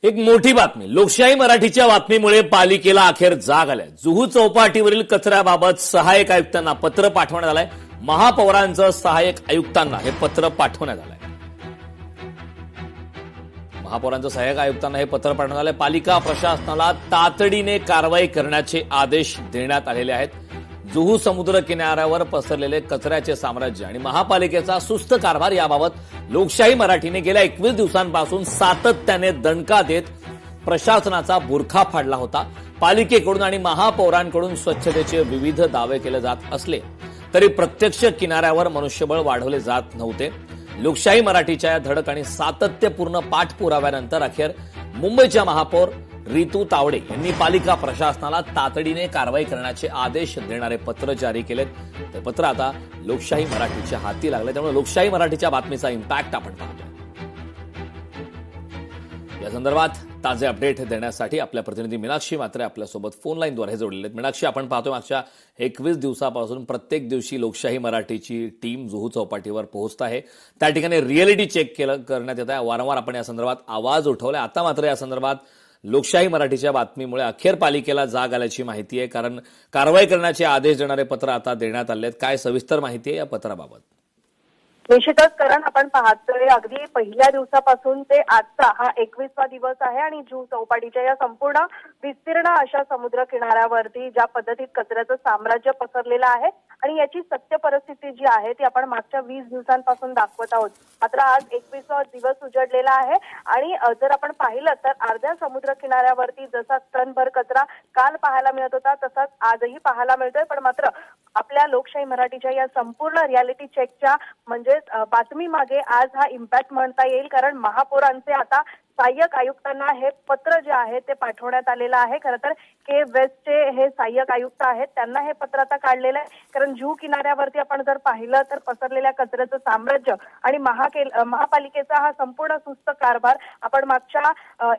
एक मोठी बातमी लोकशाही मराठीच्या बातमीमुळे पालिकेला अखेर जाग आल्या। जुहू चौपाटीवरील कचऱ्याबाबत सहाय्यक आयुक्तांना पत्र पाठवण्यात आलंय। महापौरांचं सहाय्यक आयुक्तांना हे पत्र पाठवण्यात आलंय। महापौरांचं सहाय्यक आयुक्तांना हे पत्र पाठवण्यात आलंय। पालिका प्रशासनाला तातडीने कारवाई करण्याचे आदेश देण्यात आलेले आहेत। जुहू समुद्र किनाऱ्यावर पसरलेले कचऱ्याचे साम्राज्य आणि महापालिकेचा सुस्त कारभार याबाबत लोकशाही मराठीने गेल्या 21 दिवसांपासून सातत्याने दणका देत प्रशासनाचा बुरखा फाडला होता। पालिकेकडून आणि महापौरांकडून स्वच्छतेचे विविध दावे केले जात असले तरी प्रत्यक्ष किनाऱ्यावर मनुष्यबळ वाढवले जात नव्हते। लोकशाही मराठीच्या या धडक आणि सातत्यपूर्ण पाठपुराव्यानंतर अखेर मुंबईच्या महापौर रितू तावडे यांनी पालिका प्रशासनाला तातडीने कारवाई करण्याचे आदेश देणारे पत्र जारी केलेत। ते पत्र आता लोकशाही मराठीच्या हाती लागले, त्यामुळे लोकशाही मराठीच्या बातमीचा इम्पॅक्ट आपण पाहतोय। या संदर्भात ताजे अपडेट देण्यासाठी आपल्या प्रतिनिधी मीनाक्षी मात्रे आपल्यासोबत फोन लाईनद्वारे जोडलेले आहेत। मीनाक्षी, आपण पाहतोय मागच्या 21 दिवसापासून प्रत्येक दिवशी लोकशाही मराठीची टीम जुहू चौपाटीवर पोहोचत आहे। त्या ठिकाणी रिअलिटी चेक करण्यात येत आहे। वारंवार आपण या संदर्भात आवाज उठवलाय। आता मात्र या संदर्भात लोकशाही मराठीच्या बातमीमुळे अखेर पालिकेला जाग आल्याची माहिती आहे, कारण कारवाई करण्याचे आदेश देणारे पत्र आता देण्यात आले आहेत। काय सविस्तर माहिती आहे या पत्राबाबत? निश्चितच, कारण आपण पाहतोय अगदी पहिल्या दिवसापासून ते आजचा हा 21वा दिवस आहे आणि जुहू चौपाटीच्या या संपूर्ण विस्तीर्ण अशा समुद्र किनाऱ्यावरती ज्या पद्धतीत कचऱ्याचं साम्राज्य पसरलेलं आहे आणि याची सत्य परिस्थिती जी आहे ती आपण मागच्या 20 दिवसांपासून दाखवत आहोत। मात्र आज 21वा दिवस उजडलेला आहे आणि जर आपण पाहिलं तर अर्ध्या समुद्र किनाऱ्यावरती जसा टनभर कचरा काल पाहायला मिळत होता तसाच आजही पाहायला मिळतोय। पण मात्र आपल्या लोकशाही मराठीच्या या संपूर्ण रियालिटी चेकच्या म्हणजे बातमी मागे आज हा इम्पॅक्ट म्हणता येईल, कारण महापौरांचे आता सहाय्यक आयुक्तांना हे पत्र जे आहे ते पाठवण्यात आलेलं आहे। खरं तर के वेस्टचे हे सहाय्यक आयुक्त आहेत, त्यांना हे पत्र आता काढलेलं आहे, कारण जुहू किनाऱ्यावरती आपण जर पाहिलं तर पसरलेल्या कचऱ्याचं साम्राज्य आणि महापालिकेचा हा संपूर्ण सुस्त कारभार आपण मागच्या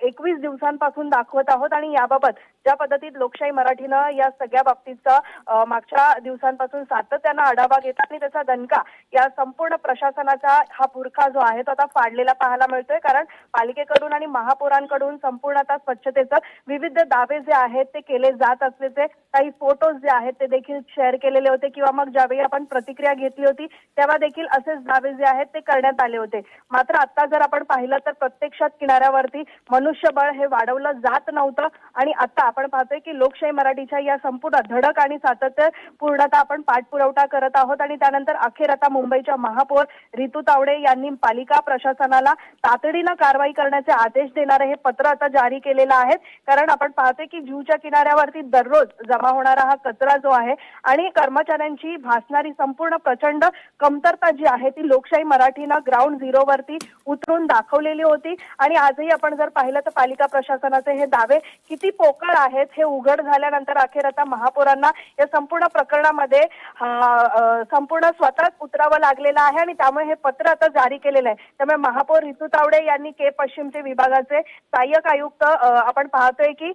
21 दिवसांपासून दाखवत आहोत। आणि याबाबत ज्या पद्धतीत लोकशाही मराठीनं या सगळ्या बाबतीचा मागच्या दिवसांपासून सातत्यानं आढावा घेतला आणि त्याचा दणका या संपूर्ण प्रशासनाचा हा बुरखा जो आहे तो आता फाडलेला पाहायला मिळतोय, कारण पालिकेकडून आणि महापौरांकडून संपूर्ण आता स्वच्छतेचं विविध दावे जे आहेत ते केले जात असल्याचे काही फोटोज जे आहेत ते देखील शेअर केलेले होते, किंवा मग ज्यावेळी आपण प्रतिक्रिया घेतली होती तेव्हा देखील असेच दावे जे आहेत ते करण्यात आले होते। मात्र आता जर आपण पाहिलं तर प्रत्यक्षात किनाऱ्यावरती मनुष्यबळ हे वाढवलं जात नव्हतं आणि आता आपण पाहतोय की लोकशाही मराठीच्या या संपूर्ण धडक आणि सातत्यपूर्णता आपण पाठपुरावा करत आहोत। आणि त्यानंतर अखेर आता मुंबईच्या महापौर रितू तावडे यांनी पालिका प्रशासनाला तातडीनं कारवाई करण्याचे आदेश देणारे हे पत्र आता जारी केलेलं आहे, कारण आपण पाहतोय की जुहूच्या किनाऱ्यावरती दररोज जमा होणारा हा कचरा जो आहे आणि कर्मचाऱ्यांची भासणारी संपूर्ण प्रचंड कमतरता जी आहे ती लोकशाही मराठीनं ग्राउंड झिरोवरती उतरून दाखवलेली होती। आणि आजही आपण जर पाहिलं तर पालिका प्रशासनाचे हे दावे किती पोकळ आहेत हे उघड झाल्यानंतर अखेर आता महापौरांना या संपूर्ण प्रकरणामध्ये संपूर्ण स्वतःच उतरावं लागलेलं आहे आणि त्यामुळे हे पत्र आता जारी केलेलं आहे। त्यामुळे महापौर रितू तावडे यांनी के पश्चिमचे विभागाचे सहाय्यक आयुक्त आपण पाहतोय की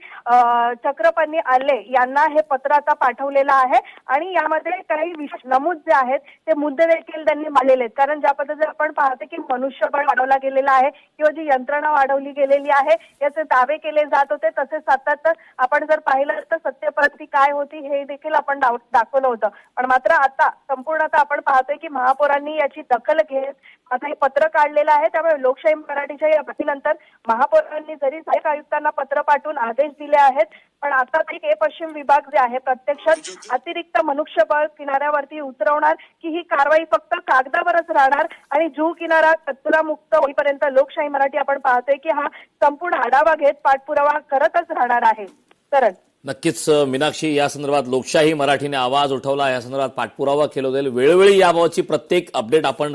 चक्रपन्नी आले यांना हे पत्र आता पाठवलेलं आहे आणि यामध्ये काही विशेष नमूद जे आहेत ते मुद्दे देखील त्यांनी मांडलेले आहेत, कारण ज्या पद्धतीने आपण पाहतो की मनुष्यबळ वाढवला गेलेला आहे किंवा जी यंत्रणा वाढवली गेलेली आहे याचे दावे केले जात होते, तसेच सातत्य आपण जर पाहिलं तर सत्य परिस्थिती काय होती हे देखील आपण दाखवलं होतं। पण मात्र आता संपूर्णतः आपण पाहतोय की महापौरांनी याची दखल घेत आता हे पत्र काढलेलं आहे। त्यामुळे लोकशाही मराठीच्या या बातमीनंतर महापौरांनी जरी सहाय्यक आयुक्तांना पत्र पाठवून आदेश दिले आहेत, पण आता ते पश्चिम विभाग जे आहे प्रत्यक्षात अतिरिक्त मनुष्यबळ किनाऱ्यावरती उतरवणार की ही कारवाई फक्त कागदावरच राहणार आणि जुहू किनारा कचरा मुक्त होईपर्यंत लोकशाही मराठी आपण पाहतोय की हा संपूर्ण आढावा घेत पाठपुरावा करतच राहणार आहे। करण नक्कीच मीनाक्षी, या संदर्भात लोकशाही मराठीने आवाज उठवला, या संदर्भात पाठपुरावा केला जाईल। वेळोवेळी याबाबतची प्रत्येक अपडेट आपण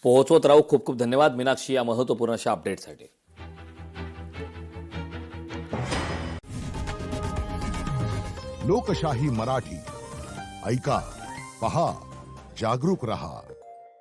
पोहोचवत राहू। खूप खूप धन्यवाद मीनाक्षी या महत्त्वपूर्ण अशा अपडेटसाठी। लोकशाही मराठी ऐका, पहा, जागरूक रहा।